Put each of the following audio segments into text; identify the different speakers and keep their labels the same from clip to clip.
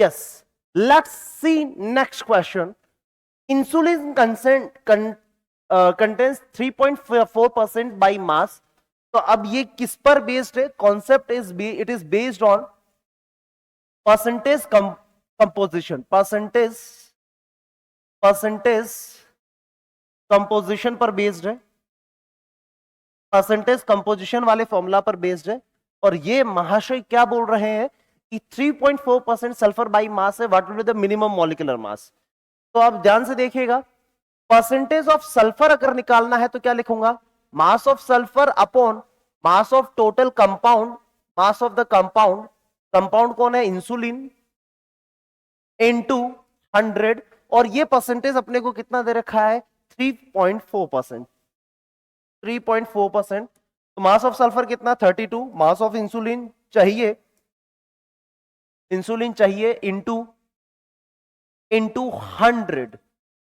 Speaker 1: Yes, let's see next question. Insulin contains 3.4% by mass. तो अब ये किस पर बेस्ड है? Concept it is based on percentage composition, percentage composition पर बेस्ड है, परसेंटेज कंपोजिशन वाले फॉर्मूला पर बेस्ड है। और ये महाशय क्या बोल रहे हैं कि 3.4% सल्फर बाई मास है, what will be the minimum molecular mass. तो आप ध्यान से देखिएगा, परसेंटेज ऑफ सल्फर अगर निकालना है तो क्या लिखूंगा? Mass of sulphur upon mass of total compound, mass of the compound, compound कौन है? Insulin, into 100। और ये परसेंटेज अपने को कितना दे रखा है? 3.4%। 3.4%। तो मास ऑफ सल्फर कितना? 32। मास ऑफ इंसुलिन चाहिए, इनटू 100।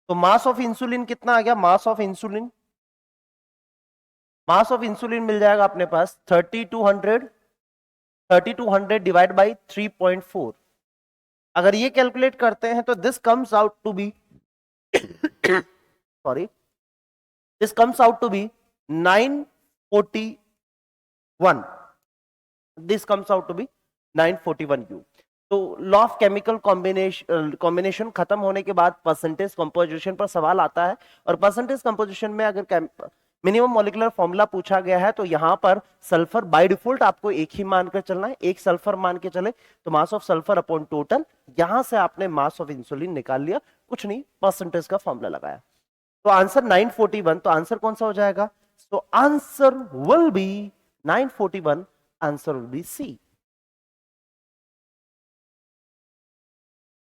Speaker 1: तो मास ऑफ इंसुलिन कितना आ गया? मास ऑफ इंसुलिन मिल जाएगा अपने पास 3200 डिवाइड बाई 3.4। अगर ये कैलकुलेट करते हैं तो this comes out to be sorry, this comes out to be 941। This comes out to be 941 U। तो लॉ ऑफ केमिकल कॉम्बिनेशन खत्म होने के बाद परसेंटेज कंपोजिशन पर सवाल आता है। और परसेंटेज कंपोजिशन में अगर मिनिमम मॉलिक्यूलर फॉर्मूला पूछा गया है तो यहां पर सल्फर बाय डिफॉल्ट आपको एक ही मानकर चलना है, एक सल्फर मान के चले तो mass of sulphur upon total. यहां से आपने मास ऑफ इंसुलिन निकाल लिया, कुछ नहीं, परसेंटेज का फॉर्मूला लगाया। तो आंसर 941। तो आंसर कौन सा हो जाएगा? तो answer will be 941, answer will be C.